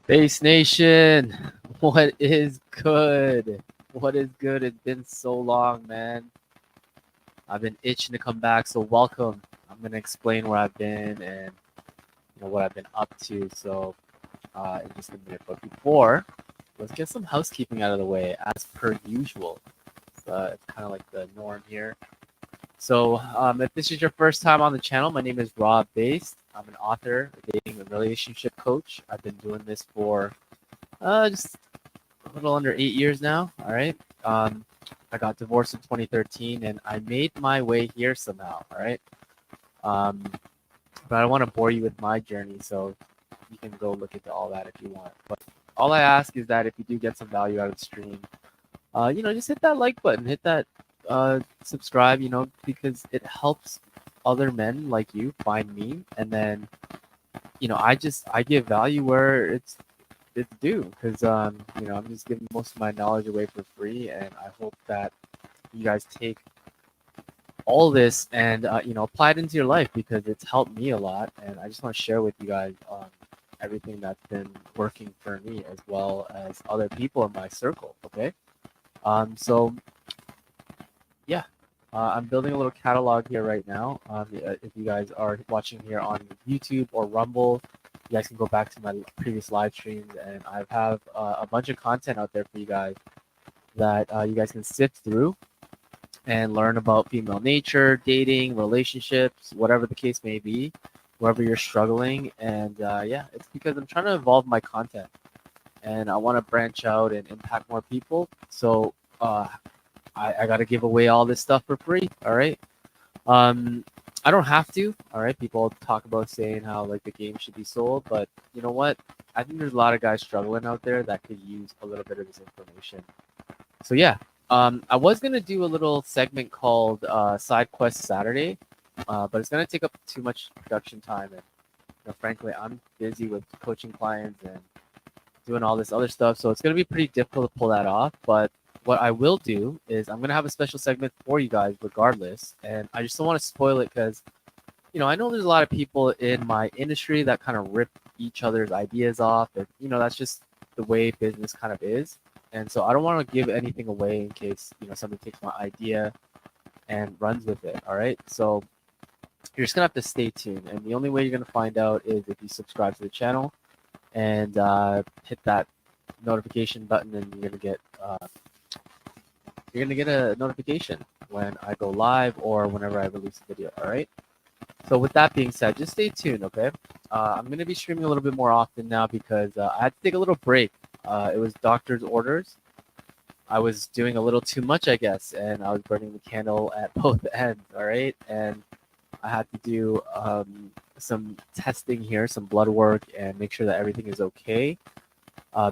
Base Nation, what is good? What is good? It's been so long, man. I've been itching to come back, so welcome. I'm gonna explain where I've been and what I've been up to. In just a minute, but before, let's get some housekeeping out of the way, as per usual. It's kind of like the norm here. If this is your first time on the channel, my name is Robb Based. I'm an author, a dating and relationship coach. I've been doing this for just a little under 8 years now. All right. I got divorced in 2013, and I made my way here somehow. All right. Um, but I don't want to bore you with my journey, so you can go look into all that if you want. But all I ask is that if you do get some value out of the stream, just hit that like button, hit that subscribe, because it helps other men like you find me, and then I give value where it's due, because I'm just giving most of my knowledge away for free, and I hope that you guys take all this and apply it into your life, because it's helped me a lot, and I just want to share with you guys everything that's been working for me as well as other people in my circle. Okay. So yeah, I'm building a little catalog here right now. If you guys are watching here on YouTube or Rumble, you guys can go back to my previous live streams, and I have a bunch of content out there for you guys that you guys can sift through and learn about female nature, dating, relationships, whatever the case may be, wherever you're struggling. And yeah, it's because I'm trying to evolve my content, and I want to branch out and impact more people. So I got to give away all this stuff for free. All right. Um, I don't have to. All right. People talk about saying how like the game should be sold, but you know what? I think there's a lot of guys struggling out there that could use a little bit of this information. So yeah, I was gonna do a little segment called Side Quest Saturday, but it's gonna take up too much production time, and frankly, I'm busy with coaching clients and doing all this other stuff, so it's gonna be pretty difficult to pull that off. But what I will do is I'm gonna have a special segment for you guys regardless, and I just don't want to spoil it because I know there's a lot of people in my industry that kind of rip each other's ideas off, and that's just the way business kind of is. And so I don't want to give anything away in case somebody takes my idea and runs with it. All right, so you're just gonna have to stay tuned, and the only way you're gonna find out is if you subscribe to the channel and hit that notification button, and you're gonna get a notification when I go live or whenever I release a video. All right. So with that being said, just stay tuned, okay? I'm gonna be streaming a little bit more often now because I had to take a little break. It was doctor's orders. I was doing a little too much, I guess, and I was burning the candle at both ends. All right, and I had to do some testing here, some blood work, and make sure that everything is okay.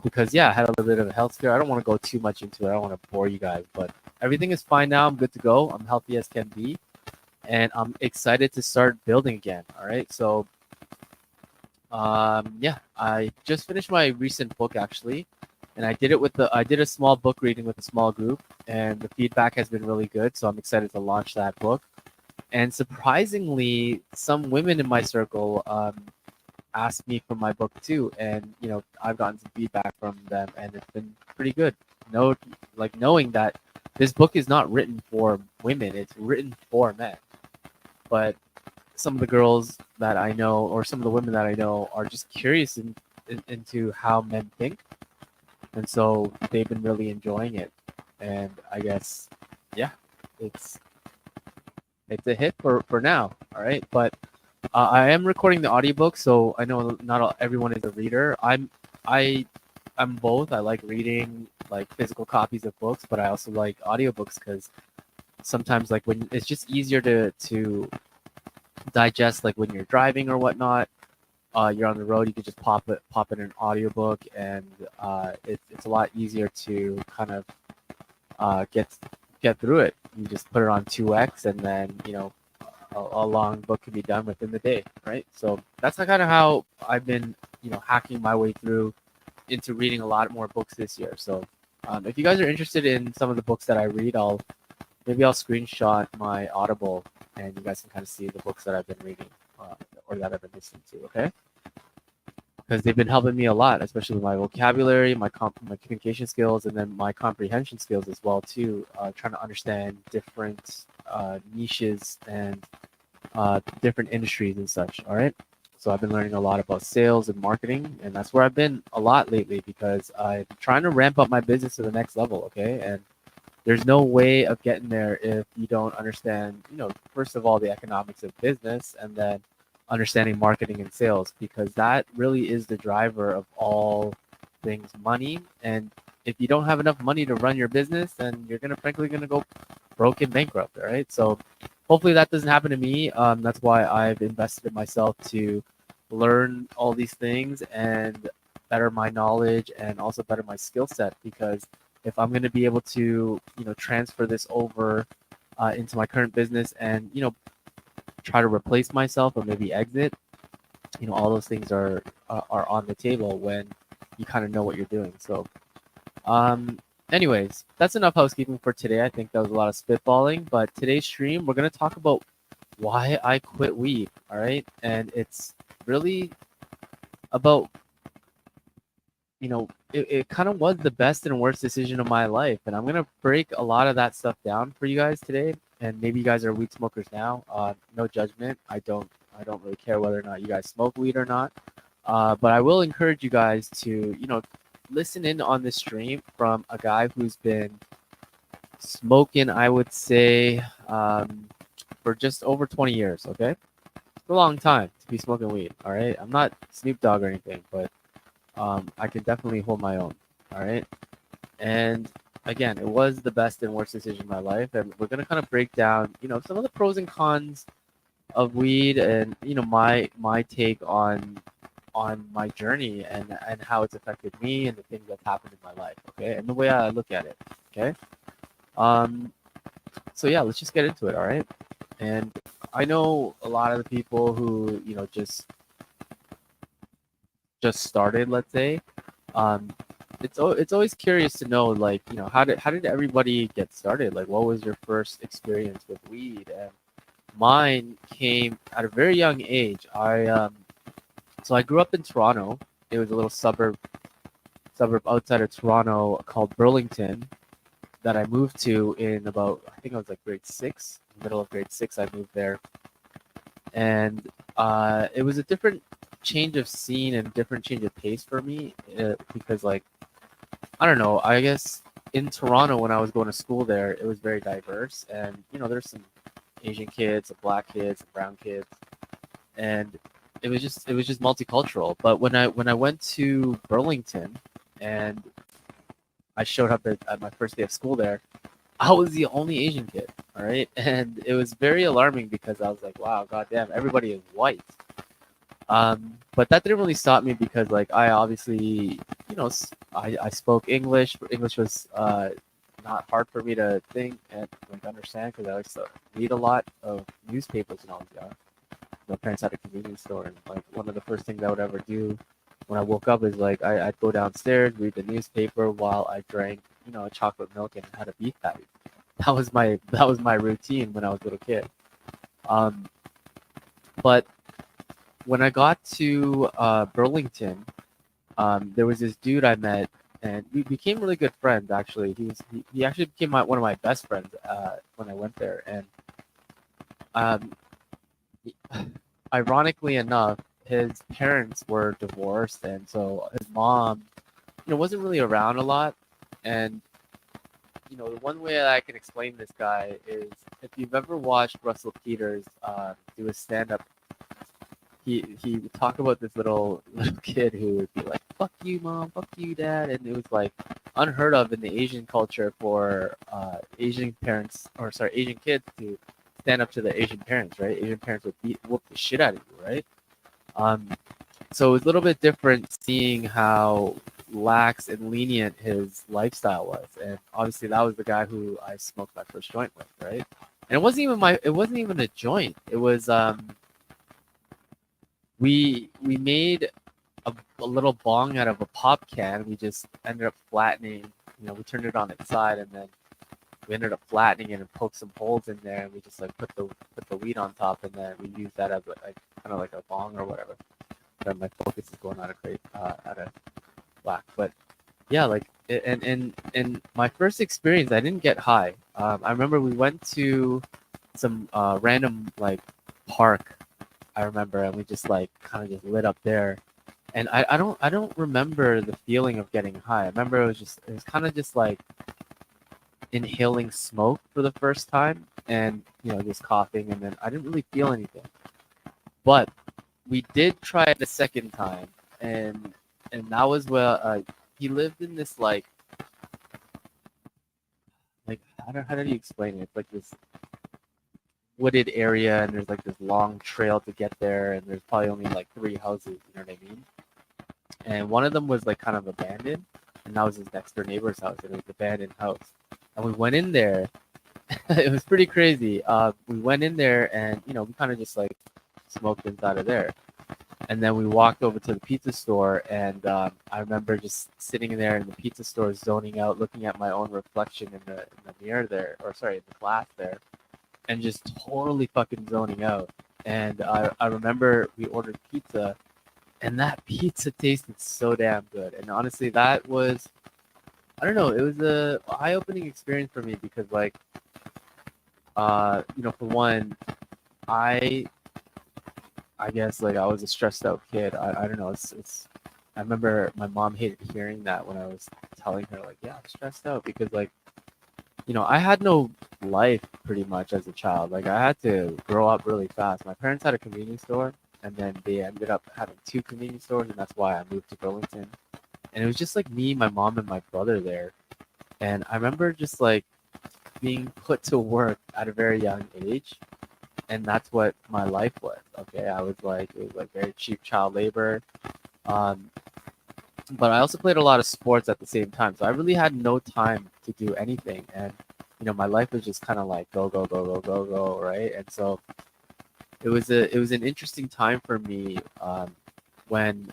Because yeah, I had a little bit of a health scare. I don't want to go too much into it. I don't want to bore you guys, but everything is fine now. I'm good to go. I'm healthy as can be, and I'm excited to start building again. All right, so yeah, I just finished my recent book actually, and I did a small book reading with a small group, and the feedback has been really good. So I'm excited to launch that book. And surprisingly, some women in my circle asked me for my book too, and I've gotten some feedback from them, and it's been pretty good. Knowing that this book is not written for women; it's written for men. But some of the girls that I know, or some of the women that I know, are just curious into how men think, and so they've been really enjoying it. And I guess, yeah, it's it's a hit for now. All right, but I am recording the audiobook, so I know not everyone is a reader. I'm both. I like reading like physical copies of books, but I also like audiobooks because sometimes like when it's just easier to digest, like when you're driving or whatnot. You're on the road, you can just pop in an audiobook, and it's a lot easier to kind of get through it. You just put it on 2x, and then a long book can be done within the day, right? So that's kind of how I've been hacking my way through into reading a lot more books this year. So if you guys are interested in some of the books that I read, maybe I'll screenshot my Audible, and you guys can kind of see the books that I've been reading or that I've been listening to. Okay. because they've been helping me a lot, especially with my vocabulary, my communication skills, and then my comprehension skills as well too. Trying to understand different niches and different industries and such. All right. So I've been learning a lot about sales and marketing, and that's where I've been a lot lately because I'm trying to ramp up my business to the next level. Okay, and there's no way of getting there if you don't understand, first of all, the economics of business, and then understanding marketing and sales, because that really is the driver of all things money. And if you don't have enough money to run your business, then you're frankly gonna go broke and bankrupt. All right. So hopefully that doesn't happen to me. That's why I've invested in myself to learn all these things and better my knowledge and also better my skill set, because if I'm going to be able to, transfer this over into my current business and, try to replace myself or maybe exit, all those things are on the table when you kind of know what you're doing. So, anyways, that's enough housekeeping for today. I think that was a lot of spitballing, but today's stream, we're going to talk about why I quit weed. All right. And it's really about, it kind of was the best and worst decision of my life. And I'm going to break a lot of that stuff down for you guys today. And maybe you guys are weed smokers now. No judgment. I don't really care whether or not you guys smoke weed or not. But I will encourage you guys to, listen in on this stream from a guy who's been smoking, I would say, for just over 20 years. Okay. It's a long time to be smoking weed. All right. I'm not Snoop Dogg or anything, but I can definitely hold my own. All right. And again, it was the best and worst decision of my life. And we're going to kind of break down, some of the pros and cons of weed and, my take on my journey and how it's affected me and the things that happened in my life. Okay. And the way I look at it. Okay. So yeah, let's just get into it. All right. And I know a lot of the people who, just started, let's say, um, it's always curious to know, like, how did everybody get started? Like, what was your first experience with weed? And mine came at a very young age. So I grew up in Toronto. It was a little suburb outside of Toronto called Burlington that I moved to in about, I think I was like grade six, middle of grade six. I moved there, and it was a different change of scene and different change of pace for me, because, like, I don't know, I guess in Toronto when I was going to school there, it was very diverse, and there's some Asian kids, some black kids, some brown kids, and it was just multicultural. But when I went to Burlington and I showed up at my first day of school there, I was the only Asian kid. All right, and it was very alarming because I was like, wow, goddamn, everybody is white. But that didn't really stop me because, like, I obviously, I spoke English. English was not hard for me to think and, like, understand, because I like to read a lot of newspapers and all that. My parents had a convenience store, and, like, one of the first things I would ever do when I woke up is, like, I'd go downstairs, read the newspaper while I drank, chocolate milk and had a beef patty. That was my routine when I was a little kid. Um, but when I got to Burlington, there was this dude I met, and we became really good friends. Actually, he actually became one of my best friends when I went there. And um, ironically enough, his parents were divorced, and so his mom, wasn't really around a lot. And the one way that I can explain this guy is, if you've ever watched Russell Peters do a stand up, he would talk about this little kid who would be like, "Fuck you, mom. Fuck you, dad," and it was, like, unheard of in the Asian culture for Asian parents, or sorry, Asian kids to stand up to the Asian parents, right? Asian parents would whoop the shit out of you, right? Um, so it was a little bit different seeing how lax and lenient his lifestyle was, and obviously that was the guy who I smoked my first joint with, right? And it wasn't even a joint. It was we made a little bong out of a pop can. We just ended up flattening, we turned it on its side, and then we ended up flattening it and poked some holes in there, and we just, like, put the weed on top, and then we used that as, like kind of like a bong or whatever. of my focus is going out of whack. But yeah, like and my first experience, I didn't get high. I remember we went to some random like park. I remember, and we just like kind of just lit up there. And I don't remember the feeling of getting high. I remember it was kind of just like inhaling smoke for the first time, and just coughing, and then I didn't really feel anything. But we did try it the second time, and that was where he lived in this like how do you explain it? It's like this wooded area, and there's like this long trail to get there, and there's probably only like three houses. You know what I mean? And one of them was like kind of abandoned, and that was his next door neighbor's house, and it was an abandoned house. And we went in there. It was pretty crazy. We went in there, and we kind of just like smoked inside of there. And then we walked over to the pizza store, and I remember just sitting there in the pizza store, zoning out, looking at my own reflection in the mirror there, or sorry, in the glass there, and just totally fucking zoning out. And I remember we ordered pizza, and that pizza tasted so damn good. And honestly, that was, I don't know, it was a eye-opening experience for me because, like, for one, I guess like I was a stressed out kid. I don't know. It's. I remember my mom hated hearing that when I was telling her like, yeah, I'm stressed out because like, I had no life pretty much as a child. Like I had to grow up really fast. My parents had a convenience store, and then they ended up having two convenience stores, and that's why I moved to Burlington. And it was just like me, my mom, and my brother there. And I remember just like being put to work at a very young age, and that's what my life was. Okay, it was like very cheap child labor. Um, but I also played a lot of sports at the same time, so I really had no time to do anything. And my life was just kind of like go go go go go go, right? And so it was an interesting time for me when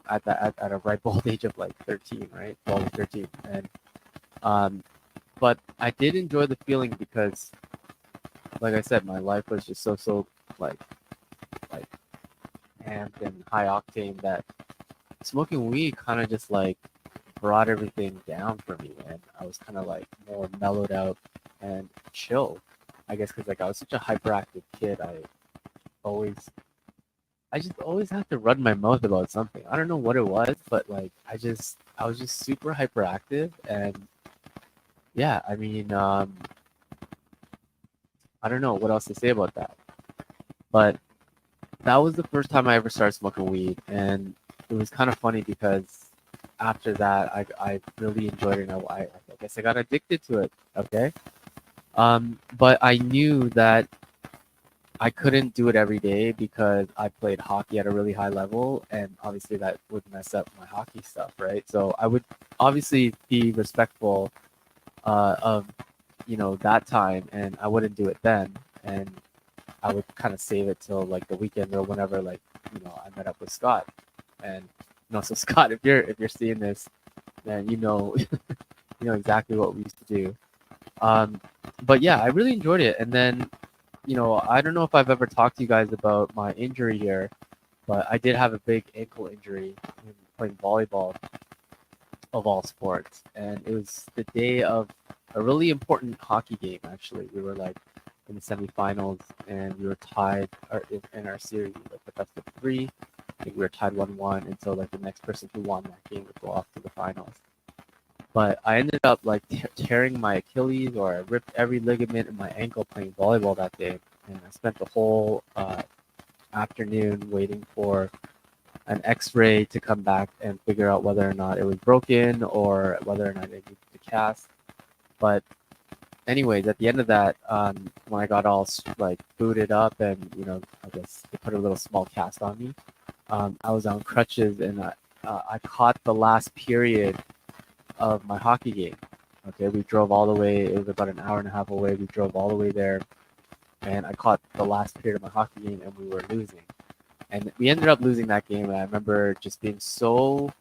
at a ripe old age of like 13, right, 12 or 13, and but I did enjoy the feeling because, like I said, my life was just so like like amped and high octane that smoking weed kind of just like brought everything down for me, and I was kind of like more mellowed out and chill. I guess because like I was such a hyperactive kid, always I just always had to run my mouth about something. I don't know what it was, but like I was just super hyperactive, and yeah, I mean, I don't know what else to say about that. But that was the first time I ever started smoking weed, and it was kind of funny because after that, I really enjoyed it. And I guess I got addicted to it. Okay, but I knew that I couldn't do it every day because I played hockey at a really high level, and obviously that would mess up my hockey stuff, right? So I would obviously be respectful of that time, and I wouldn't do it then, and I would kind of save it till like the weekend or whenever like I met up with Scott, and so Scott, if you're seeing this, then you know exactly what we used to do. But yeah, I really enjoyed it, and then I don't know if I've ever talked to you guys about my injury here, but I did have a big ankle injury in playing volleyball, of all sports, and it was the day of a really important hockey game. Actually, we were like in the semifinals, and we were tied in our series, like the best of three. I think we were tied 1-1, and so like the next person who won that game would go off to the finals. But I ended up like tearing my Achilles, or I ripped every ligament in my ankle playing volleyball that day, and I spent the whole afternoon waiting for an X-ray to come back and figure out whether or not it was broken or whether or not it needed to cast. But anyways, at the end of that, when I got all like booted up, and I guess they put a little small cast on me, I was on crutches, and I caught the last period of my hockey game. Okay, we drove all the way. It was about an hour and a half away. We drove all the way there, and I caught the last period of my hockey game, and we were losing. And we ended up losing that game, and I remember just being so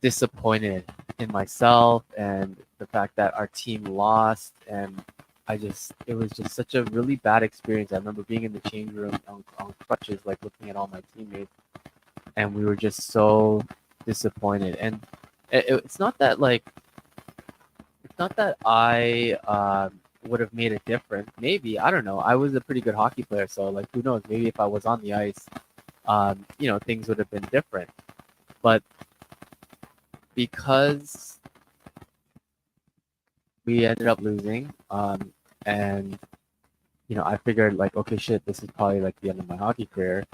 disappointed in myself and the fact that our team lost. And it was just such a really bad experience. I remember being in the change room on crutches, like looking at all my teammates, and we were just so disappointed. And it's not that like it's not that I would have made a difference. Maybe I don't know. I was a pretty good hockey player, so like who knows? Maybe if I was on the ice, things would have been different. But because we ended up losing, and I figured like, okay, shit, this is probably like the end of my hockey career.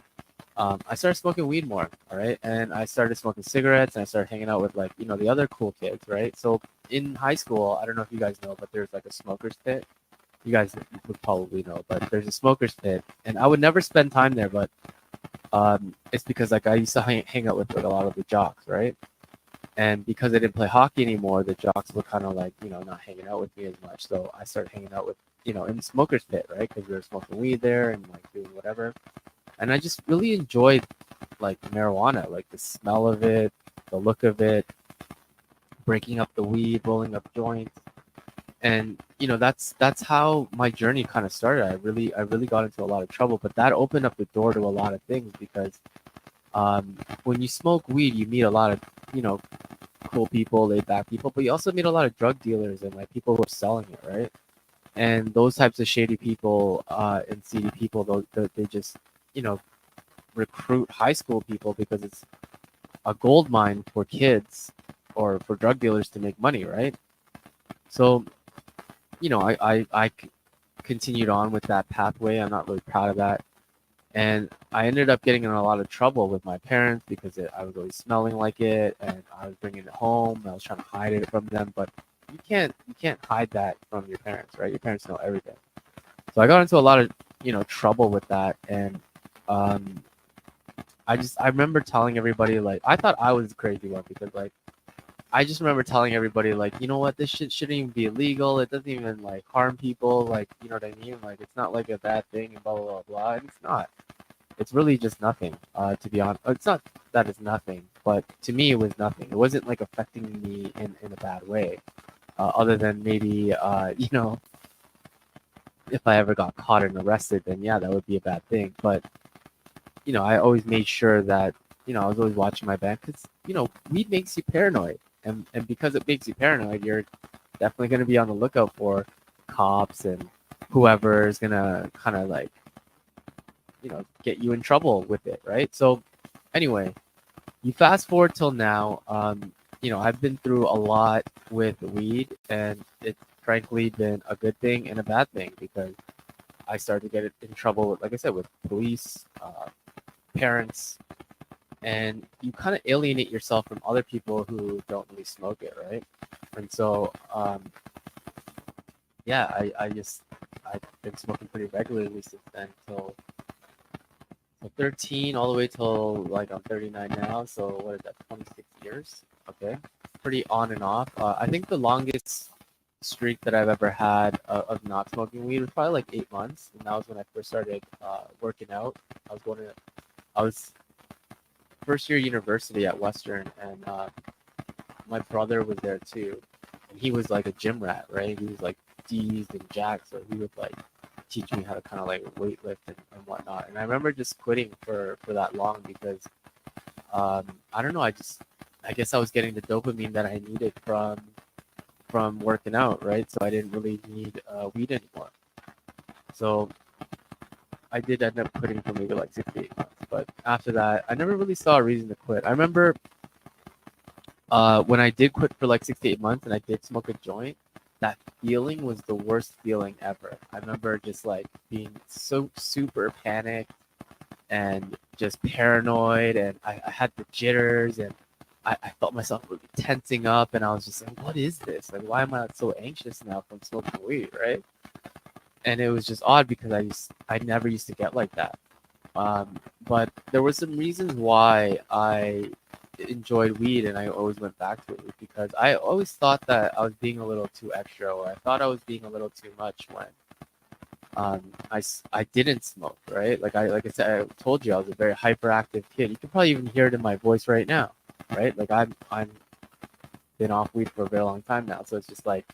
I started smoking weed more, all right, and I started smoking cigarettes, and I started hanging out with like the other cool kids, right? So in high school, I don't know if you guys know, but there's like a smokers pit. You guys would probably know, but there's a smokers pit, and I would never spend time there, but it's because like I used to hang out with like a lot of the jocks, right? And because I didn't play hockey anymore, the jocks were kind of like, not hanging out with me as much. So I started hanging out with, in the smokers pit, right? Because we were smoking weed there and like doing whatever. And I just really enjoyed like marijuana, like the smell of it, the look of it, breaking up the weed, rolling up joints. And that's how my journey kind of started. I really got into a lot of trouble, but that opened up the door to a lot of things because when you smoke weed, you meet a lot of cool people, laid back people, but you also meet a lot of drug dealers and like people who are selling it, right? And those types of shady people and seedy people, they just recruit high school people because it's a gold mine for kids or for drug dealers to make money, right? So I continued on with that pathway. I'm not really proud of that. And I ended up getting in a lot of trouble with my parents because I was always smelling like it, and I was bringing it home. And I was trying to hide it from them, but you can't hide that from your parents, right? Your parents know everything. So I got into a lot of trouble with that, and um, I remember telling everybody like I thought I was the crazy one because like I just remember telling everybody like what, this shit shouldn't even be illegal. It doesn't even like harm people, like you know what I mean? Like it's not like a bad thing and blah blah blah blah. And it's not. It's really just nothing, to be honest. It's not that it's nothing, but to me it was nothing. It wasn't like affecting me in a bad way, other than maybe if I ever got caught and arrested, then yeah, that would be a bad thing. But I always made sure that I was always watching my back because weed makes you paranoid, and because it makes you paranoid, you're definitely going to be on the lookout for cops and whoever is going to kind of like get you in trouble with it, right? So anyway, you fast forward till now. I've been through a lot with weed, and it's frankly been a good thing and a bad thing because I started to get in trouble with, like I said, with police, parents, and you kind of alienate yourself from other people who don't really smoke it, right? And so, yeah, I've been smoking pretty regularly since then till 13 all the way till like I'm 39 now. So what is that? 26 years. Okay, pretty on and off. I think the longest streak that I've ever had of not smoking weed was probably like 8 months, and that was when I first started working out. I was first year university at Western, and my brother was there too, and he was like a gym rat, right? He was like D's and jacked, so he would like teach me how to kind of like weightlift and whatnot. And I remember just quitting for that long because I don't know, I guess I was getting the dopamine that I needed from working out, right? So I didn't really need weed anymore. So I did end up quitting for maybe like 6 to 8 months. But after that, I never really saw a reason to quit. I remember when I did quit for like 6 to 8 months and I did smoke a joint, that feeling was the worst feeling ever. I remember just like being so super panicked and just paranoid, and I had the jitters, and I felt myself really tensing up, and I was just like, what is this? Like, why am I so anxious now from smoking weed, right? And it was just odd because I never used to get like that. But there were some reasons why I enjoyed weed and I always went back to it because I always thought that I was being a little too extra, or I thought I was being a little too much when I didn't smoke, right? Like I said, I told you I was a very hyperactive kid. You can probably even hear it in my voice right now, right? Like I'm been off weed for a very long time now, so it's just like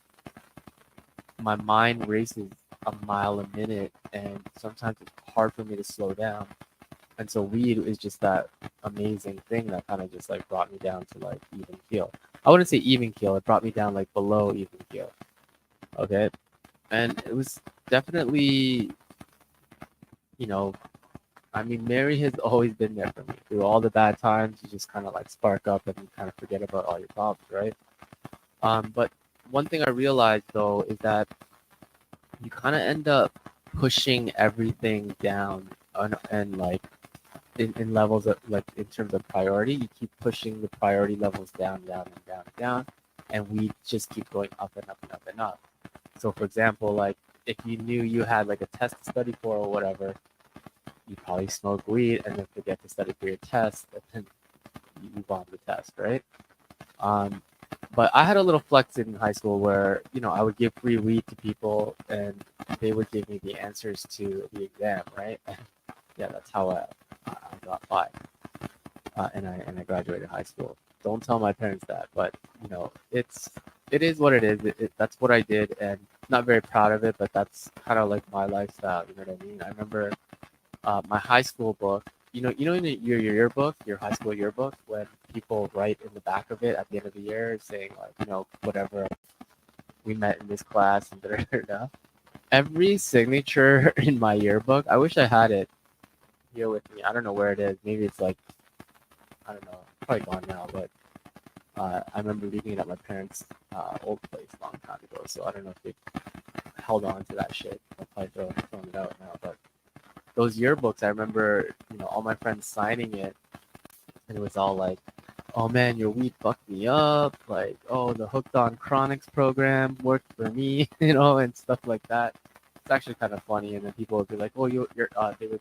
my mind races a mile a minute, and sometimes it's hard for me to slow down. And so weed is just that amazing thing that kind of just like brought me down to like even keel. I wouldn't say even keel. It brought me down like below even keel. Okay, and it was definitely, you know, I mean, Mary has always been there for me through all the bad times. You just kind of like spark up and you kind of forget about all your problems, right? But one thing I realized though is that you kind of end up pushing everything down and like in levels of like in terms of priority, you keep pushing the priority levels down, down, and down, and down, and we just keep going up and up and up and up. So, for example, like if you knew you had like a test to study for or whatever, you probably smoke weed and then forget to study for your test, and then you bomb the test, right? Um, but I had a little flex in high school where I would give free weed to people, and they would give me the answers to the exam, right? Yeah, that's how I got by, and I graduated high school. Don't tell my parents that, but it is what it is. That's what I did, and not very proud of it, but that's kind of like my lifestyle. You know what I mean? I remember my high school book. In your yearbook, your high school yearbook, when people write in the back of it at the end of the year saying like, whatever we met in this class and da da da da. Every signature in my yearbook, I wish I had it here with me. I don't know where it is. Maybe it's like, I don't know, probably gone now, but I remember leaving it at my parents' old place a long time ago. So I don't know if they held on to that shit. I'll probably throwing it out now. But those yearbooks, I remember, all my friends signing it, and it was all like, "Oh man, your weed fucked me up." Like, "Oh, the Hooked on Chronics program worked for me," and stuff like that. It's actually kind of funny. And then people would be like, "Oh, you're," they would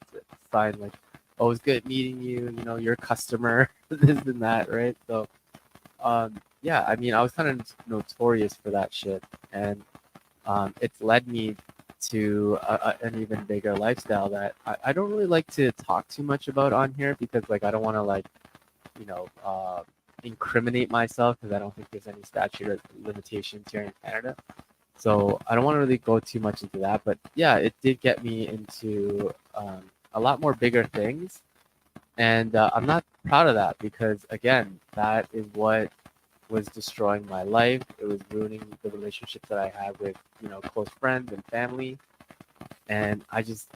sign like, "Oh, it was good meeting you. You're a customer," this and that, right? So, yeah, I mean, I was kind of notorious for that shit, and it's led me to an even bigger lifestyle that I don't really like to talk too much about on here because, like, I don't want to like, you know, uh, incriminate myself because I don't think there's any statute of limitations here in Canada. So I don't want to really go too much into that, but yeah, it did get me into a lot more bigger things, and I'm not proud of that because again, that is what was destroying my life. It was ruining the relationships that I had with close friends and family, and I just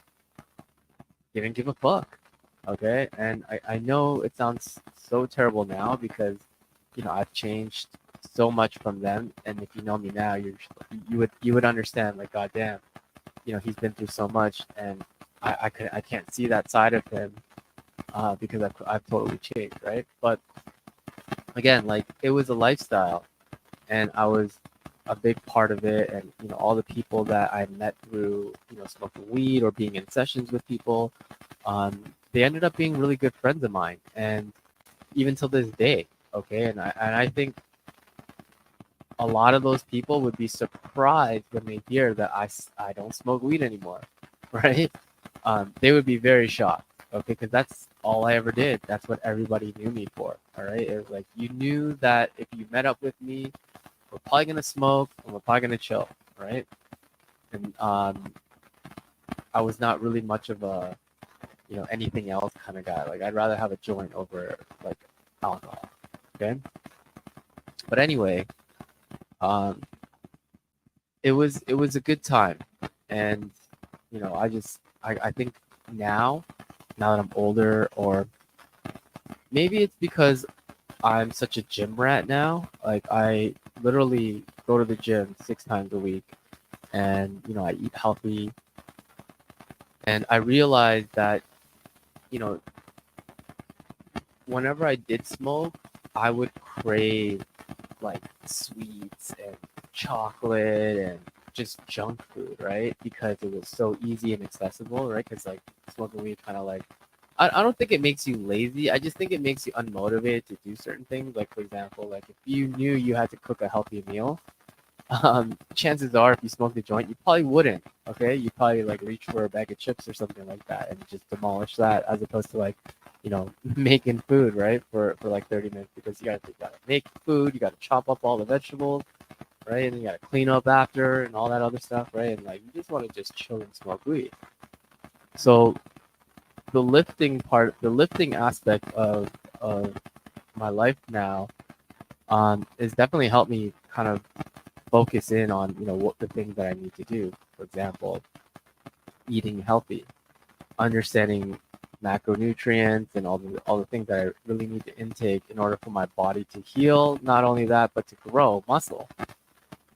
didn't give a fuck. Okay, and I know it sounds so terrible now because I've changed so much from them, and if you know me now, you would understand like goddamn, he's been through so much, and I can't see that side of him because I've totally changed, right? But again, like it was a lifestyle, and I was a big part of it, and all the people that I met through smoking weed or being in sessions with people, they ended up being really good friends of mine, and even till this day, okay. And I think a lot of those people would be surprised when they hear that I don't smoke weed anymore, right? They would be very shocked, okay, because that's all I ever did. That's what everybody knew me for, all right? It was like you knew that if you met up with me, we're probably gonna smoke and we're probably gonna chill, right? And I was not really much of a anything else kind of guy. Like I'd rather have a joint over like alcohol, okay? But anyway, um, it was a good time, and I think now that I'm older, or maybe it's because I'm such a gym rat now. Like I literally go to the gym 6 times a week, and I eat healthy, and I realized that you know whenever I did smoke, I would crave like sweets and chocolate and just junk food, right? Because it was so easy and accessible, right? Because like smoking weed kind of like I don't think it makes you lazy. I just think it makes you unmotivated to do certain things. Like for example, like if you knew you had to cook a healthy meal, chances are if you smoked a joint, you probably wouldn't. Okay, you probably like reach for a bag of chips or something like that and just demolish that, as opposed to like making food right for like 30 minutes because you gotta make food, you gotta chop up all the vegetables, right? And you gotta clean up after and all that other stuff, right? And like you just want to just chill and smoke weed. So the lifting aspect of my life now is definitely helped me kind of focus in on what the things that I need to do. For example, eating healthy, understanding macronutrients and all the things that I really need to intake in order for my body to heal. Not only that, but to grow muscle.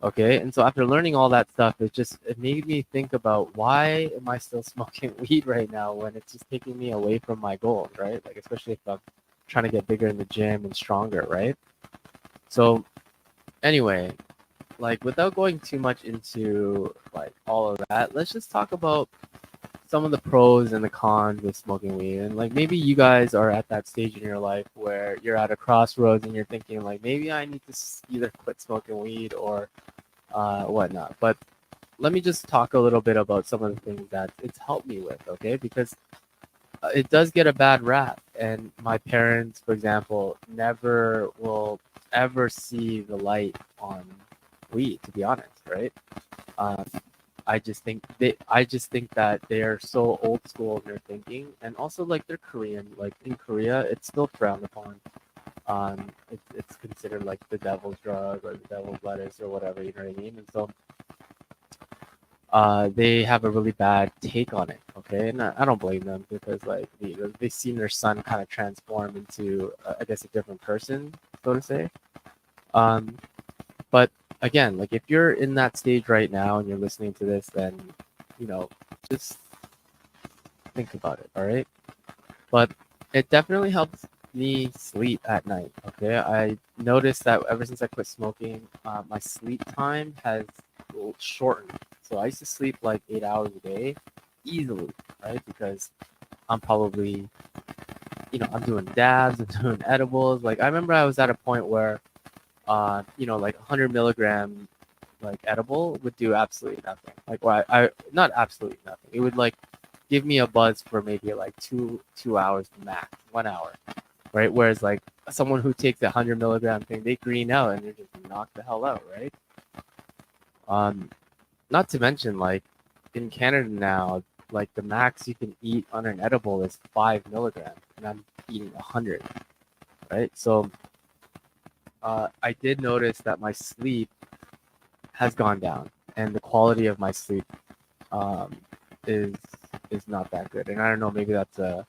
Okay, and so after learning all that stuff, it made me think about why am I still smoking weed right now when it's just taking me away from my goals, right? Like especially if I'm trying to get bigger in the gym and stronger, right? So anyway, like without going too much into like all of that, let's just talk about some of the pros and the cons of smoking weed. And like maybe you guys are at that stage in your life where you're at a crossroads and you're thinking like maybe I need to either quit smoking weed or whatnot. But let me just talk a little bit about some of the things that it's helped me with, okay? Because it does get a bad rap, and my parents, for example, never will ever see the light on weed. To be honest, right? Um, I just think that they're so old school in their thinking, and also like they're Korean. Like in Korea, it's still frowned upon. It's considered like the devil's drug or the devil's lettuce or whatever. You know what I mean? And so they have a really bad take on it. Okay, and I don't blame them because like they've seen their son kind of transform into I guess a different person, so to say. Um, but again, like if you're in that stage right now and you're listening to this, then just think about it. All right, but it definitely helps me sleep at night. Okay, I noticed that ever since I quit smoking, my sleep time has shortened. So I used to sleep like 8 hours a day easily, right? Because I'm probably, I'm doing dabs, I'm doing edibles. Like I remember I was at a point where, like 100 milligram like edible would do absolutely nothing. Like, well, I not absolutely nothing. It would like give me a buzz for maybe like two hours max, 1 hour, right? Whereas like someone who takes a 100 milligram thing, they green out and they're just knocked the hell out, right? Um, Not to mention like in Canada now, like the max you can eat on an edible is 5 milligrams, and I'm eating 100, right? So I did notice that my sleep has gone down, and the quality of my sleep um, is not that good. And I don't know, maybe that's the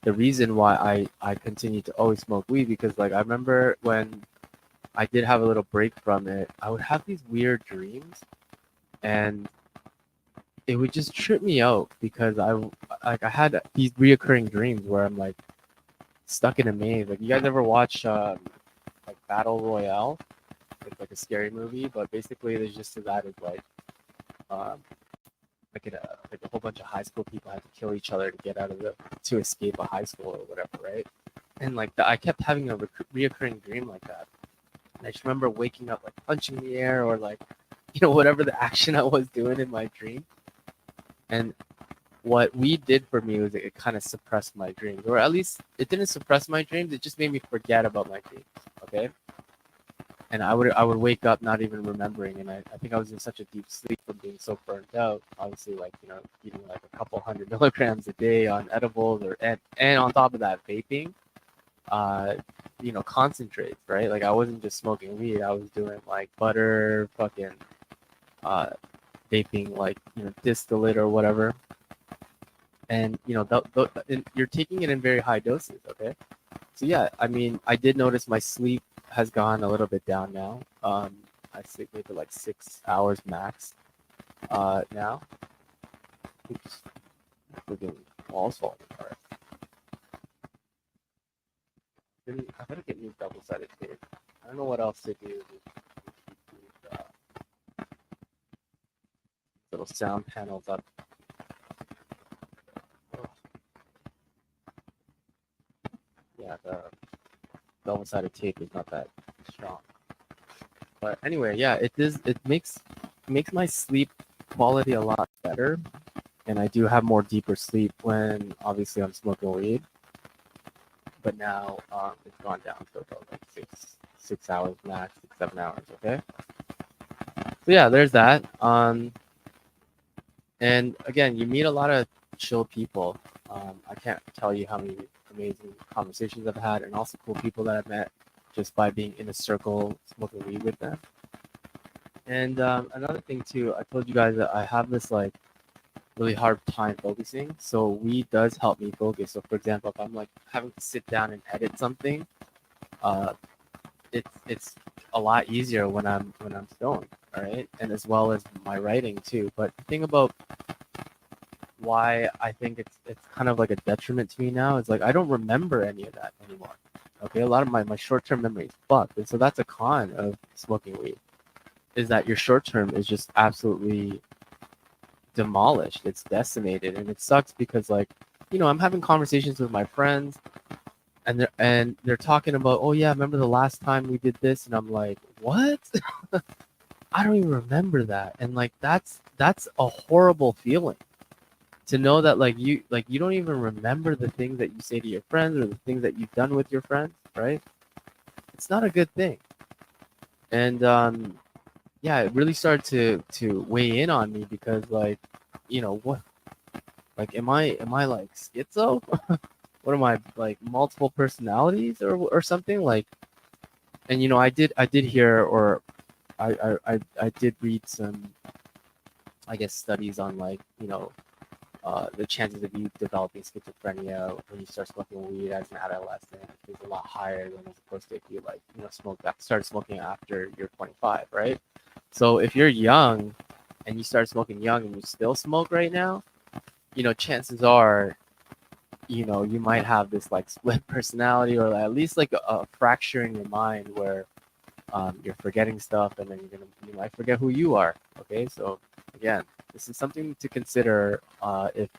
reason why I continue to always smoke weed because like I remember when I did have a little break from it, I would have these weird dreams, and it would just trip me out because I had these reoccurring dreams where I'm like stuck in a maze. Like you guys ever watch like Battle Royale? It's like a scary movie, but basically there's just that is like um like a whole bunch of high school people have to kill each other to get out of to escape a high school or whatever, right? And like I kept having a reoccurring dream like that. And I just remember waking up like punching the air or like whatever the action I was doing in my dream. And what we did for me was it kind of suppressed my dreams, or at least it didn't suppress my dreams. It just made me forget about my dreams. Okay, and I would wake up not even remembering, and I think I was in such a deep sleep from being so burnt out. Obviously, like eating like a couple 100 milligrams a day on edibles, and on top of that vaping, uh, concentrates, right? Like I wasn't just smoking weed. I was doing like butter, fucking uh, vaping, like distillate or whatever. And you're taking it in very high doses. Okay, so yeah, I mean, I did notice my sleep has gone a little bit down now. I sleep maybe like 6 hours max. Now, oops, freaking walls falling apart. I gotta get new double-sided tape. I don't know what else to do. Uh, little sound panels up. Oh, yeah, the double-sided tape is not that strong. But anyway, yeah, it is. It makes my sleep quality a lot better, and I do have more deeper sleep when obviously I'm smoking weed. But now it's gone down to about like 6 hours max, 6 7 hours. Okay. yeah, there's that. And again, you meet a lot of chill people. I can't tell you how many amazing conversations I've had, and also cool people that I've met just by being in a circle smoking weed with them. And another thing too, I told you guys that I have this like really hard time focusing. So weed does help me focus. So for example, if I'm like having to sit down and edit something, uh, it's a lot easier when I'm stoned, all right, and as well as my writing too. But the thing about why I think it's kind of like a detriment to me now is like I don't remember any of that anymore. Okay, a lot of my short term memory is fucked, and so that's a con of smoking weed is that your short term is just absolutely demolished. It's decimated, and it sucks because like I'm having conversations with my friends, and they're talking about, oh yeah, remember the last time we did this, and I'm like, what? I don't even remember that, and like that's a horrible feeling to know that like you don't even remember the things that you say to your friends or the things that you've done with your friends, right? It's not a good thing, and yeah, it really started to weigh in on me because like what, like am I like schizo? What am I, like multiple personalities or something like? And I did hear, or I did read some, I guess, studies on like the chances of you developing schizophrenia when you start smoking weed as an adolescent is a lot higher than as opposed to if you like start smoking after you're 25, right? So if you're young and you start smoking young and you still smoke right now, chances are you might have this like split personality, or at least like a fracture in your mind where you're forgetting stuff, and then you might forget who you are. Okay, so again, this is something to consider if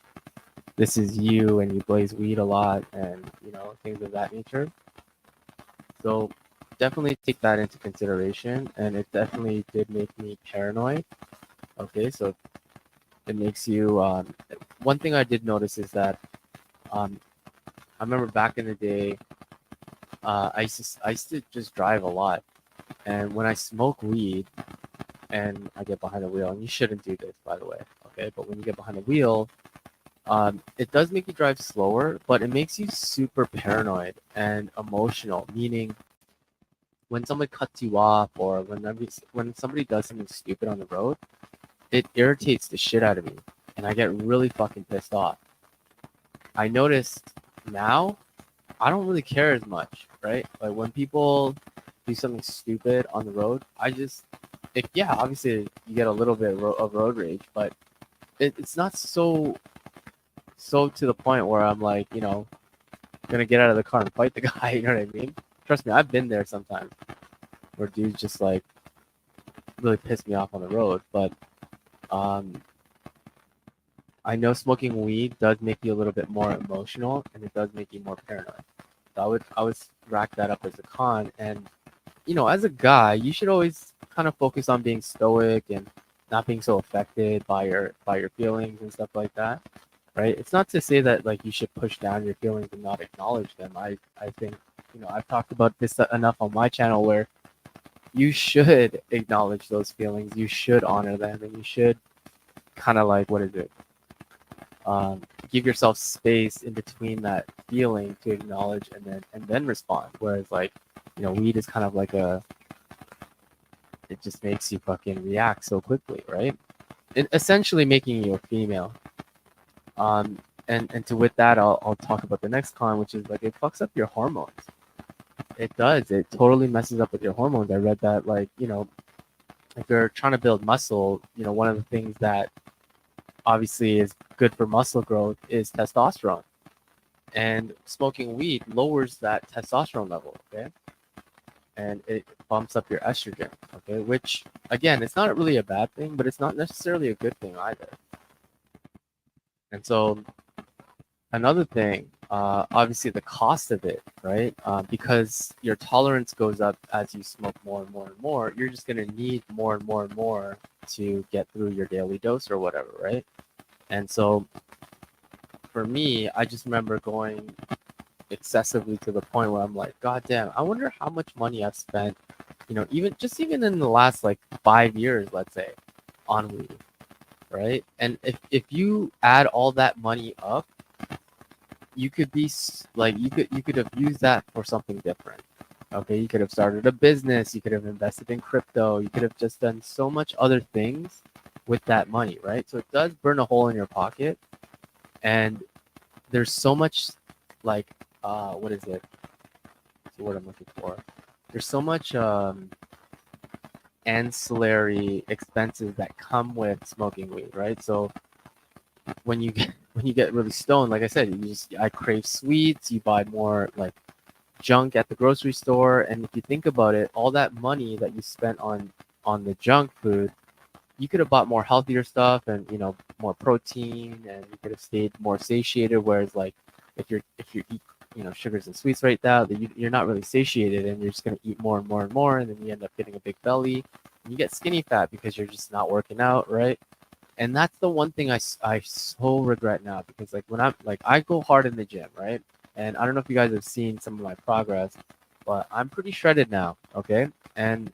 this is you and you blaze weed a lot and things of that nature. So definitely take that into consideration, and it definitely did make me paranoid. Okay, so it makes you. One thing I did notice is that um, I remember back in the day, I used to just drive a lot, and when I smoke weed and I get behind the wheel, and you shouldn't do this, by the way, okay? But when you get behind the wheel, it does make you drive slower, but it makes you super paranoid and emotional. Meaning, when someone cuts you off, or when somebody does something stupid on the road, it irritates the shit out of me, and I get really fucking pissed off. I noticed now I don't really care as much, right? Like when people do something stupid on the road, yeah, obviously you get a little bit of road rage, but it's not so to the point where I'm like, gonna get out of the car and fight the guy. You know what I mean? Trust me, I've been there sometimes where dudes just like really piss me off on the road. But um, I know smoking weed does make you a little bit more emotional, and it does make you more paranoid. So I would rack that up as a con. And as a guy, you should always kind of focus on being stoic and not being so affected by your feelings and stuff like that, right? It's not to say that like you should push down your feelings and not acknowledge them. I think I've talked about this enough on my channel where you should acknowledge those feelings, you should honor them, and you should kind of like, what is it? Give yourself space in between that feeling to acknowledge and then respond. Whereas like weed is kind of like it just makes you fucking react so quickly, right? Essentially making you a female. Um, and to with that, I'll talk about the next con, which is like it fucks up your hormones. It does. It totally messes up with your hormones. I read that like if you're trying to build muscle, one of the things that obviously is good for muscle growth is testosterone, and smoking weed lowers that testosterone level. Okay, and it bumps up your estrogen. Okay, which again, it's not really a bad thing, but it's not necessarily a good thing either. And so another thing, obviously the cost of it, right? Because your tolerance goes up as you smoke more and more and more, you're just gonna need more and more and more to get through your daily dose or whatever, right? And so for me, I just remember going excessively to the point where I'm like, God damn, I wonder how much money I've spent even in the last like 5 years, let's say, on weed, right? And if you add all that money up, you could be like you could have used that for something different. Okay, you could have started a business, you could have invested in crypto, you could have just done so much other things with that money, right? So it does burn a hole in your pocket, and there's so much like what is it? What's the word I'm looking for? There's so much ancillary expenses that come with smoking weed, right? So when you get when you get really stoned, like I said, I crave sweets, you buy more like junk at the grocery store, and if you think about it, all that money that you spent on the junk food, you could have bought more healthier stuff and more protein, and you could have stayed more satiated. Whereas like if you eat sugars and sweets right now, that you're not really satiated, and you're just gonna eat more and more and more, and then you end up getting a big belly, and you get skinny fat because you're just not working out, right? And that's the one thing I so regret now, because like when I'm like I go hard in the gym, right? And I don't know if you guys have seen some of my progress, but I'm pretty shredded now, okay? And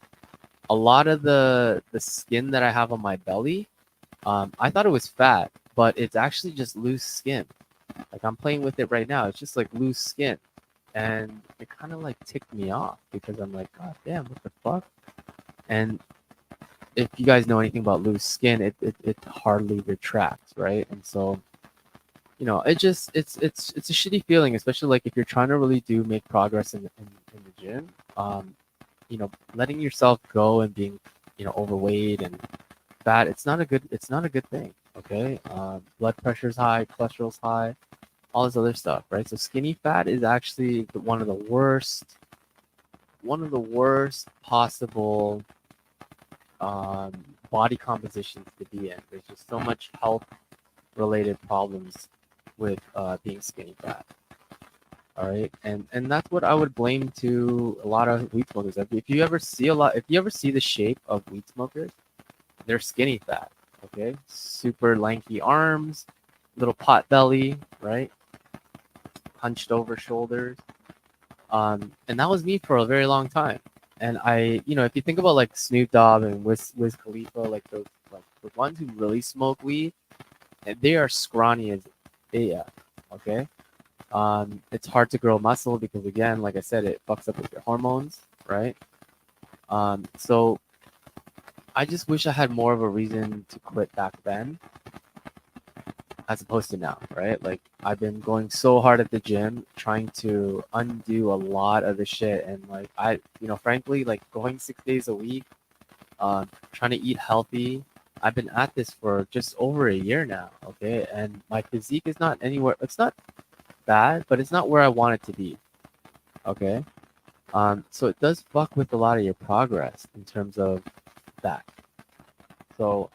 a lot of the skin that I have on my belly, I thought it was fat, but it's actually just loose skin. Like I'm playing with it right now. It's just like loose skin. And it kind of like ticked me off because I'm like, God damn, what the fuck? And if you guys know anything about loose skin, it hardly retracts, right? And so, it just it's a shitty feeling, especially like if you're trying to really do make progress in the gym. Letting yourself go and being, overweight and fat, it's not a good thing. Okay. Blood pressure's high, cholesterol's high, all this other stuff, right? So skinny fat is actually one of the worst possible um, body compositions to be in. There's just so much health related problems with being skinny fat. All right, and that's what I would blame to a lot of weed smokers. If you ever see the shape of weed smokers, they're skinny fat. Okay, super lanky arms, little pot belly, right? Hunched over shoulders. And that was me for a very long time. And if you think about like Snoop Dogg and Wiz Khalifa, like the ones who really smoke weed, and they are scrawny as AF. Okay. It's hard to grow muscle because again, like I said, it fucks up with your hormones, right? So I just wish I had more of a reason to quit back then as opposed to now, right? Like I've been going so hard at the gym, trying to undo a lot of the shit, and like frankly, like going 6 days a week, trying to eat healthy. I've been at this for just over a year now, okay, and my physique is not anywhere. It's not bad, but it's not where I want it to be, okay. So it does fuck with a lot of your progress in terms of that. So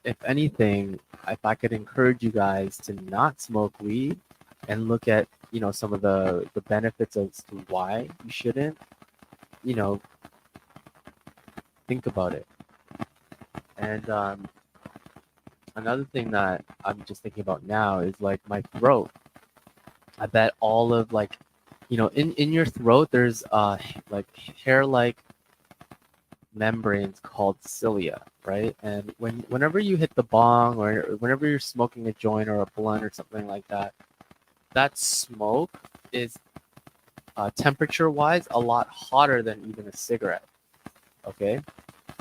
if anything, if I could encourage you guys to not smoke weed and look at, some of the benefits as to why you shouldn't, you know, think about it. And another thing that I'm just thinking about now is like my throat. I bet all of like, in your throat, there's like hair-like membranes called cilia, right? And whenever you hit the bong or whenever you're smoking a joint or a blunt or something like that, that smoke is temperature-wise a lot hotter than even a cigarette. Okay,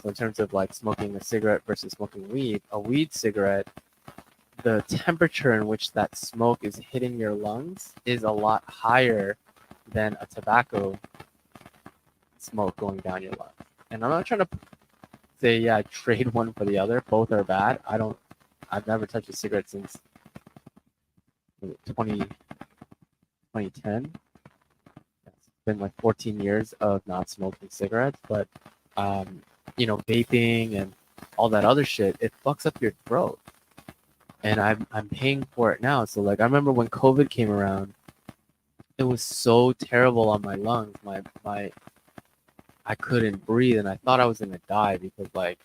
so in terms of like smoking a cigarette versus smoking weed, a weed cigarette, the temperature in which that smoke is hitting your lungs is a lot higher than a tobacco smoke going down your lungs. And I'm not trying to say, yeah, trade one for the other. Both are bad. I've never touched a cigarette since 2010. It's been like 14 years of not smoking cigarettes, but vaping and all that other shit, it fucks up your throat. And I'm paying for it now. So like I remember when COVID came around, it was so terrible on my lungs. My I couldn't breathe and I thought I was gonna die because like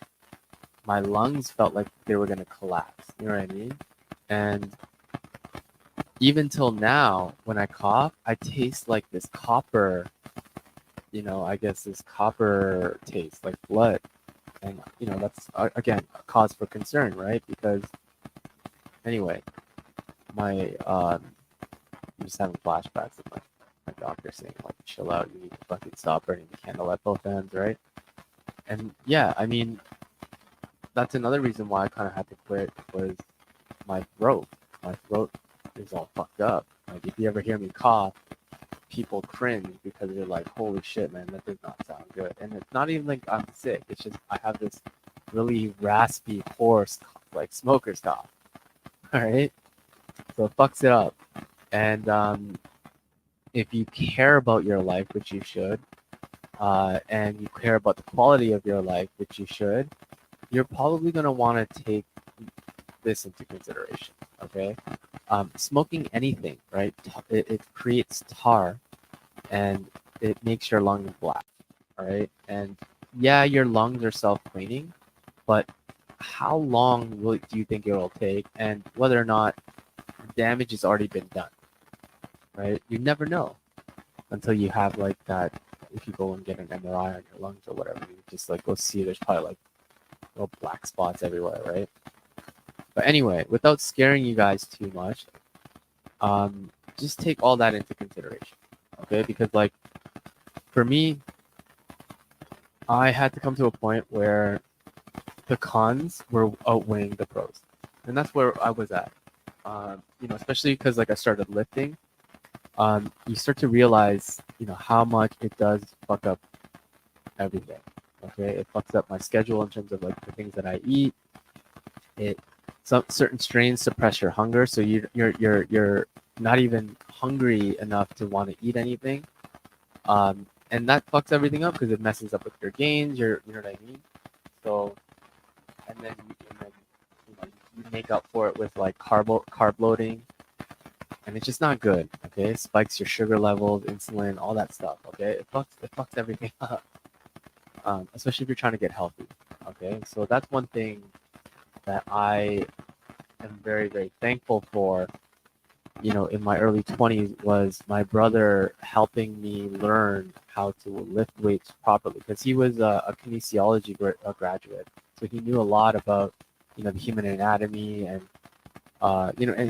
my lungs felt like they were gonna collapse. You know what I mean? And even till now, when I cough, I taste like this copper I guess this copper taste like blood, and that's again a cause for concern, right? Because anyway, my I'm just having flashbacks of my doctor saying like, chill out, you need to fucking stop burning the candle at both ends, right? And yeah, I mean, that's another reason why I kind of had to quit was my throat. My throat is all fucked up. Like if you ever hear me cough, people cringe because they're like, "Holy shit, man, that does not sound good." And it's not even like I'm sick. It's just I have this really raspy, hoarse, like smoker's cough. All right, so it fucks it up. And if you care about your life, which you should, and you care about the quality of your life, which you should, you're probably gonna want to take this into consideration. Okay, smoking anything, right? It creates tar and it makes your lungs black. All right, and yeah, your lungs are self-cleaning, but how long do you think it will take, and whether or not damage has already been done, right? You never know until you have like that. If you go and get an MRI on your lungs or whatever, you just like go see there's probably like little black spots everywhere, right? But anyway, without scaring you guys too much, just take all that into consideration, okay? Because like for me, I had to come to a point where the cons were outweighing the pros, and that's where I was at. Especially because like I started lifting, you start to realize, how much it does fuck up everything. Okay, it fucks up my schedule in terms of like the things that I eat. Some certain strains suppress your hunger, so you're not even hungry enough to want to eat anything. And that fucks everything up because it messes up with your gains. You know what I mean? So, and then you make up for it with like carb loading, and it's just not good. Okay, it spikes your sugar levels, insulin, all that stuff. Okay, it fucks everything up. Especially if you're trying to get healthy. Okay, so that's one thing that I am very, very thankful for, in my early 20s was my brother helping me learn how to lift weights properly because he was a kinesiology graduate. So he knew a lot about, the human anatomy and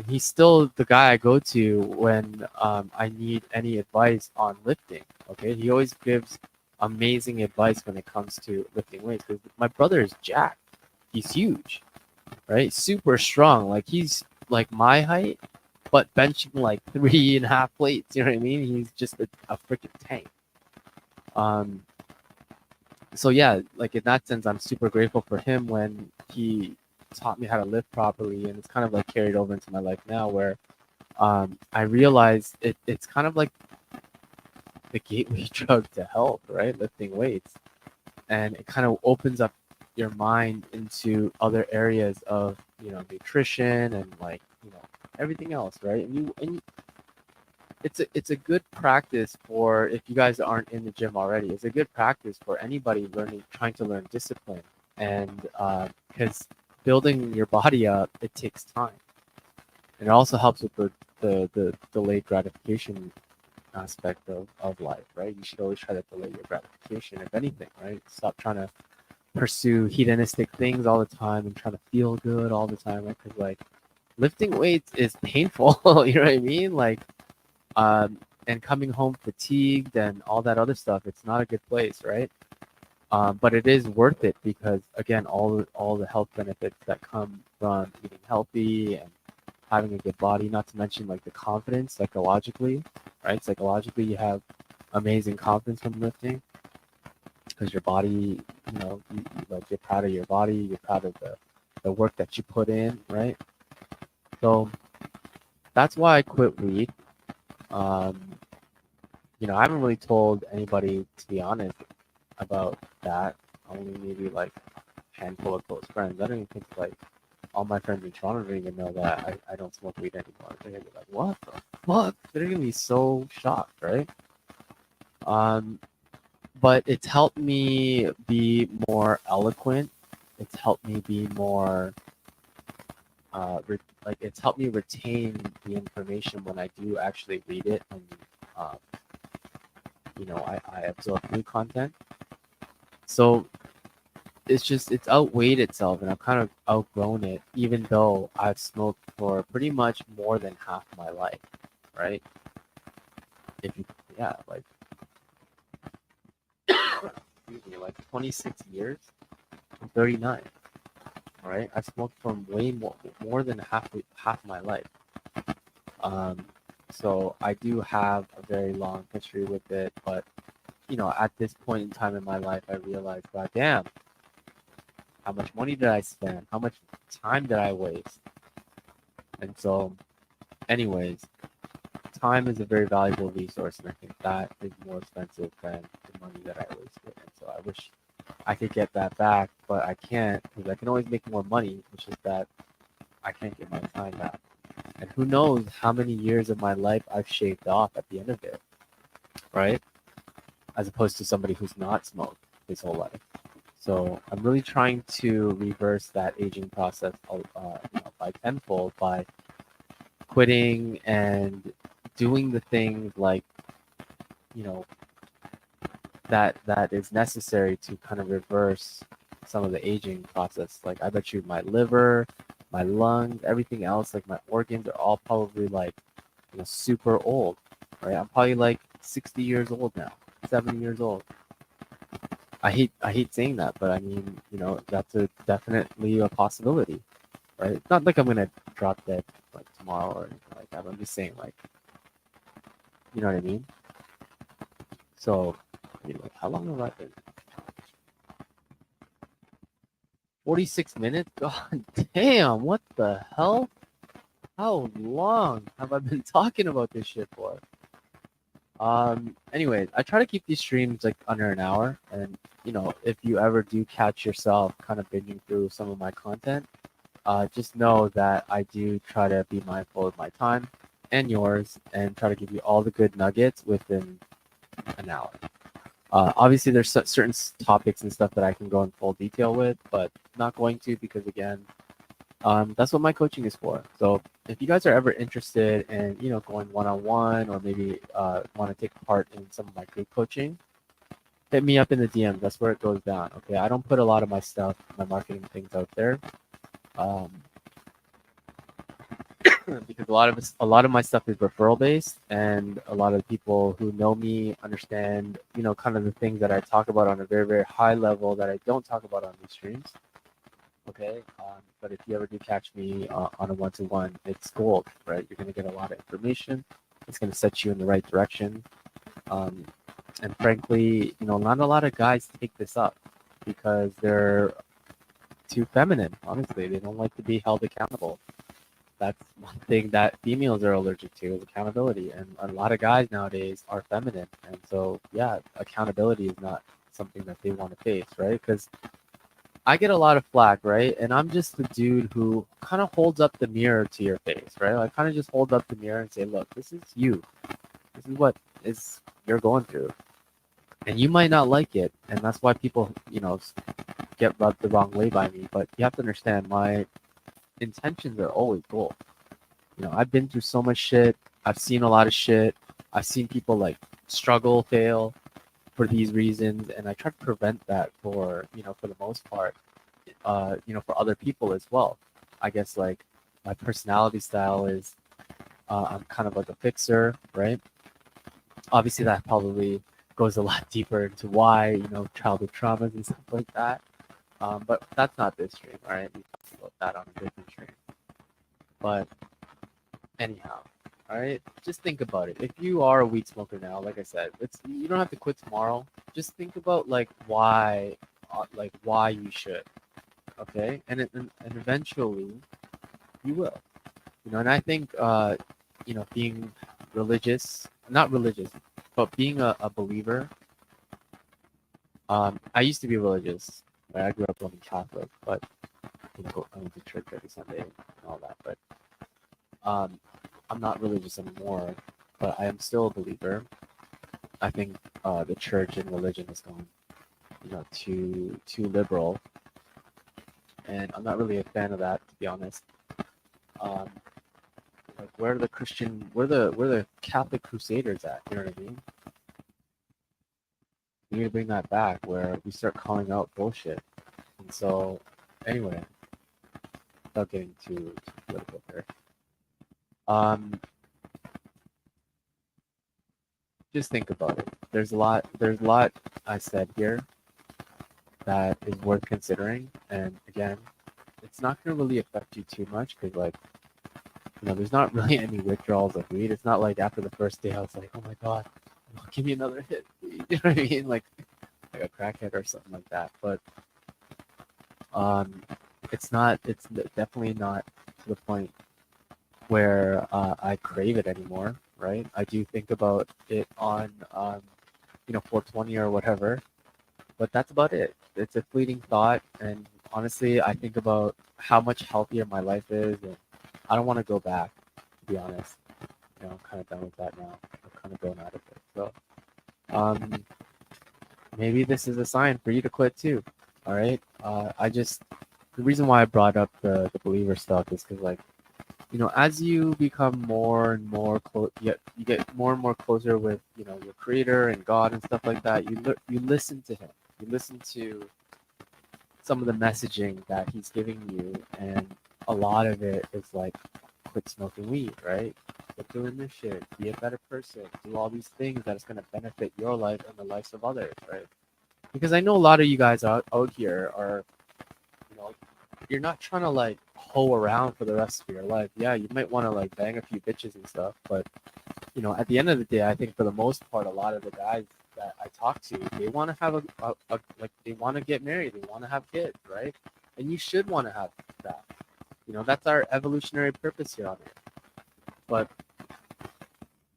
he's still the guy I go to when I need any advice on lifting. Okay. He always gives amazing advice when it comes to lifting weights because my brother is jacked. He's huge, right? Super strong. Like he's like my height, but benching like 3.5 plates. You know what I mean? He's just a freaking tank. Um, so yeah, like in that sense, I'm super grateful for him when he taught me how to lift properly, and it's kind of like carried over into my life now, where I realized it's kind of like the gateway drug to health, right? Lifting weights, and it kind of opens up your mind into other areas of nutrition and like everything else, right? And it's a good practice for if you guys aren't in the gym already. It's a good practice for anybody trying to learn discipline, and because building your body up, it takes time, and it also helps with the delayed gratification aspect of life, right? You should always try to delay your gratification, if anything, right? Stop trying to pursue hedonistic things all the time and trying to feel good all the time, right? Because like lifting weights is painful, you know what I mean? Like and coming home fatigued and all that other stuff, it's not a good place, right? But it is worth it because again, all the health benefits that come from eating healthy and having a good body, not to mention like the confidence psychologically, right? Psychologically, you have amazing confidence from lifting because your body, like you're proud of your body, you're proud of the work that you put in, right? So that's why I quit weed. Um, I haven't really told anybody, to be honest, about that. Only maybe like a handful of close friends. I don't even think like all my friends in Toronto don't even know that I don't smoke weed anymore. They're gonna be like, "What the fuck?" They're gonna be so shocked, right? Um, but it's helped me be more eloquent. It's helped me be more like it's helped me retain the information when I do actually read it and um, I absorb new content. So it's outweighed itself, and I've kind of outgrown it, even though I've smoked for pretty much more than half my life, right? If you, yeah, like, excuse me, like 26 years, I'm 39, right? I smoked for way more than half my life. Um, so I do have a very long history with it, but at this point in time in my life, I realized, God damn, how much money did I spend? How much time did I waste? And so, anyways, time is a very valuable resource, and I think that is more expensive than the money that I wasted. And so I wish I could get that back, but I can't because I can always make more money. It's just that I can't get my time back. And who knows how many years of my life I've shaved off at the end of it, right? As opposed to somebody who's not smoked his whole life. So I'm really trying to reverse that aging process by tenfold by quitting and doing the things like you know that is necessary to kind of reverse some of the aging process. Like I bet you my liver, my lungs, everything else, like my organs are all probably like super old, right? I'm probably like 60 years old now, 70 years old. I hate saying that, but I mean, that's definitely a possibility, right? It's not like I'm gonna drop dead like tomorrow or anything like that. But I'm just saying, like, you know what I mean? So, like, how long have I been? 46 minutes? God damn, what the hell? How long have I been talking about this shit for? Anyways, I try to keep these streams like under an hour, and if you ever do catch yourself kind of binging through some of my content, just know that I do try to be mindful of my time and yours, and try to give you all the good nuggets within an hour. Obviously, there's certain topics and stuff that I can go in full detail with, but not going to because again, that's what my coaching is for. So if you guys are ever interested in going one-on-one or maybe want to take part in some of my group coaching, hit me up in the DM. That's where it goes down. Okay, I don't put a lot of my stuff, my marketing things out there. Um, because a lot of my stuff is referral based, and a lot of people who know me understand kind of the things that I talk about on a very very high level that I don't talk about on these streams. Okay, but if you ever do catch me on a one-to-one, it's gold, right? You're going to get a lot of information. It's going to set you in the right direction. um, and frankly, not a lot of guys take this up because they're too feminine. Honestly, they don't like to be held accountable. That's one thing that females are allergic to is accountability, and a lot of guys nowadays are feminine, and so yeah, accountability is not something that they want to face, right? Because I get a lot of flack, right? And I'm just the dude who kind of holds up the mirror to your face, right? I kind of just hold up the mirror and say, look, this is you. This is what is you're going through, and you might not like it, and that's why people, get rubbed the wrong way by me. But you have to understand, my intentions are always gold. I've been through so much shit. I've seen a lot of shit. I've seen people like struggle, fail for these reasons, and I try to prevent that for the most part, for other people as well. I guess like my personality style is I'm kind of like a fixer, right? Obviously, that probably goes a lot deeper into why, childhood traumas and stuff like that. But that's not this stream, all right? We talked about that on a different stream. But anyhow, all right, just think about it. If you are a weed smoker now, like I said, you don't have to quit tomorrow. Just think about why you should, okay? And eventually you will, And I think being religious, not religious, but being a believer. I used to be religious. Right? I grew up Roman Catholic, but I went to church every Sunday and all that. But I'm not religious anymore, but I am still a believer. I think the church and religion has gone, too liberal, and I'm not really a fan of that, to be honest. Um, like where are the Catholic crusaders at? You know what I mean? need to bring that back where we start calling out bullshit. And so, anyway, without getting too political here, just think about it. There's a lot I said here that is worth considering. And again, it's not going to really affect you too much because, like, there's not really any withdrawals of weed. It's not like after the first day I was like, oh my God, give me another hit. You know what I mean? Like a crackhead or something like that. But it's definitely not to the point where I crave it anymore, right? I do think about it on 420 or whatever, but that's about it. It's a fleeting thought, and honestly, I think about how much healthier my life is, and I don't want to go back, to be honest. I'm kind of done with that now. I'm kind of going out of it. So, maybe this is a sign for you to quit too. All right. The reason why I brought up the believer stuff is because, like, as you become more and more you get more and more closer with your creator and God and stuff like that. You listen to him. You listen to some of the messaging that he's giving you, and a lot of it is like, quit smoking weed, right? Quit doing this shit. Be a better person. Do all these things that is going to benefit your life and the lives of others, right? Because I know a lot of you guys out here are, you're not trying to like hoe around for the rest of your life. Yeah, you might want to like bang a few bitches and stuff, but at the end of the day, I think for the most part, a lot of the guys that I talk to, they want to have they want to get married, they want to have kids, right? And you should want to have that. That's our evolutionary purpose here on Earth. But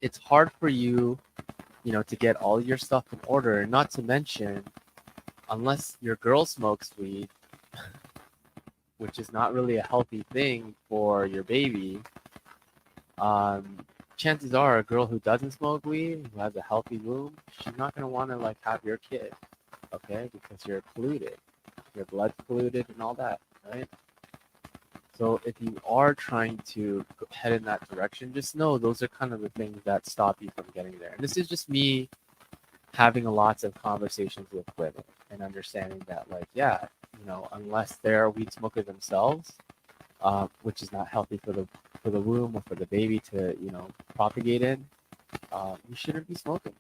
it's hard for you, to get all your stuff in order. Not to mention, unless your girl smokes weed, which is not really a healthy thing for your baby, chances are a girl who doesn't smoke weed, who has a healthy womb, she's not going to want to like have your kid, okay? Because you're polluted, your blood's polluted and all that, right? So if you are trying to head in that direction, just know those are kind of the things that stop you from getting there. And this is just me having lots of conversations with women and understanding that, like, yeah, unless they're weed smokers themselves, which is not healthy for the womb or for the baby to propagate in, you shouldn't be smoking,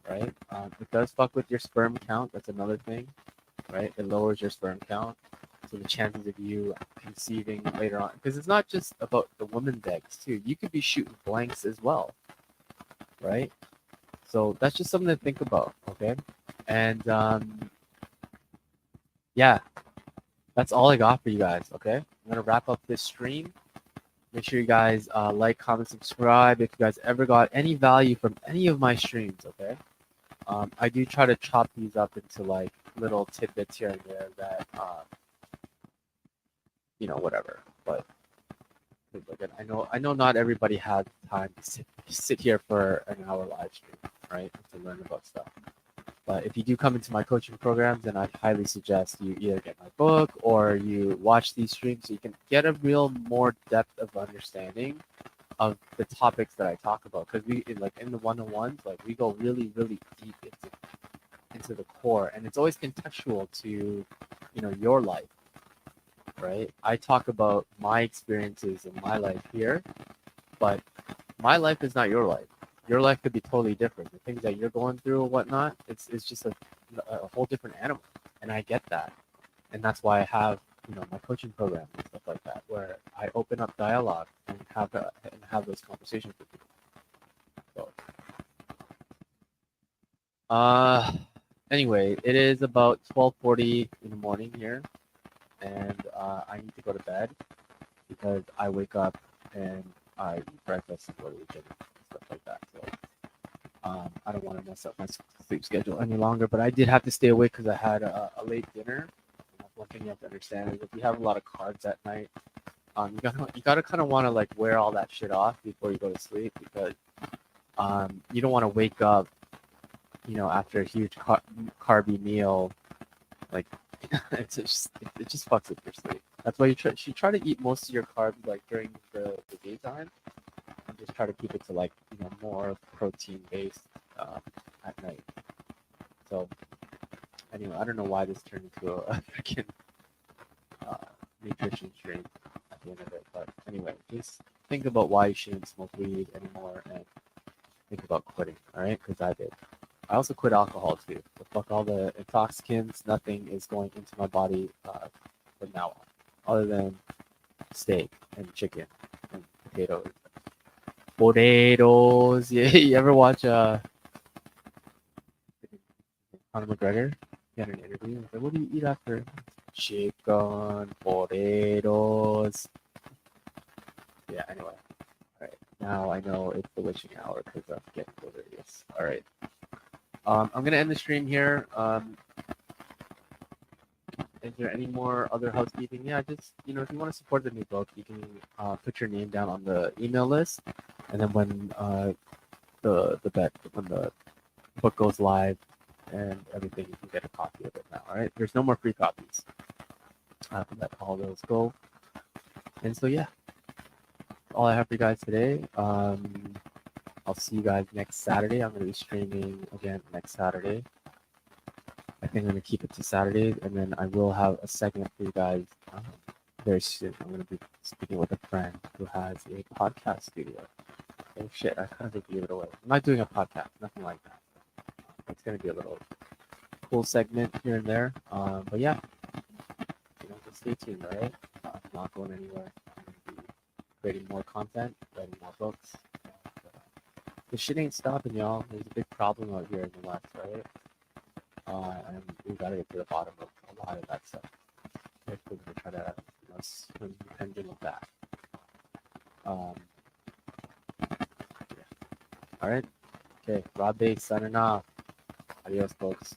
right? It does fuck with your sperm count. That's another thing, right? It lowers your sperm count, so the chances of you conceiving later on, because it's not just about the woman's eggs too. You could be shooting blanks as well, right? So that's just something to think about, okay? And yeah, that's all I got for you guys, okay? I'm gonna wrap up this stream. Make sure you guys like, comment, subscribe if you guys ever got any value from any of my streams, okay? I do try to chop these up into like little tidbits here and there that, whatever. But again, I know not everybody has time to sit here for an hour live stream, right? To learn about stuff. But if you do come into my coaching programs, then I'd highly suggest you either get my book or you watch these streams so you can get a real more depth of understanding of the topics that I talk about. Because we in the one-on-ones, like, we go really, really deep into the core, and it's always contextual to your life, right? I talk about my experiences in my life here, but my life is not your life. Your life could be totally different. The things that you're going through or whatnot, it's just a whole different animal, and I get that, and that's why I have my coaching program and stuff like that, where I open up dialogue and have those conversations with people. So, anyway, it is about 12:40 in the morning here, and I need to go to bed because I wake up and I eat breakfast and go to the gym and stuff like that. So I don't want to mess up my sleep schedule any longer, but I did have to stay awake because I had a late dinner. And one thing you have to understand is if you have a lot of carbs at night, you gotta kind of want to like wear all that shit off before you go to sleep, because you don't want to wake up, after a huge carby meal, like it just fucks with your sleep. That's why you try to eat most of your carbs like during the daytime, and just try to keep it to like more protein based at night. So anyway, I don't know why this turned into a freaking nutrition stream at the end of it. But anyway, just think about why you shouldn't smoke weed anymore and think about quitting, all right? Because I did. I also quit alcohol too. But fuck all the intoxicants. Nothing is going into my body from now on, other than steak and chicken and potatoes. Potatoes. Yeah, you ever watch Conor McGregor? He had an interview. He's like, what do you eat after? Chicken, potatoes. Yeah, anyway. All right. Now I know it's the witching hour because I'm getting delirious. All right. I'm going to end the stream here. Is there any more other housekeeping? Yeah, just, if you want to support the new book, you can put your name down on the email list. And then when when the book goes live and everything, you can get a copy of it now. All right. There's no more free copies. Let all those go. And so, yeah, all I have for you guys today. I'll see you guys next Saturday. I'm going to be streaming again next Saturday. I think I'm going to keep it to Saturdays, and then I will have a segment for you guys very soon. I'm going to be speaking with a friend who has a podcast studio. Oh shit, I kind of gave it away. I'm not doing a podcast, nothing like that. It's going to be a little cool segment here and there. But yeah, just stay tuned, all right? I'm not going anywhere. I'm going to be creating more content, writing more books. The shit ain't stopping, y'all. There's a big problem out here in the West, right? And we gotta get to the bottom of a lot of that stuff. If we're gonna try to, swim the pendulum back. Yeah. All right. Okay. Robb Based signing off. Adios, folks.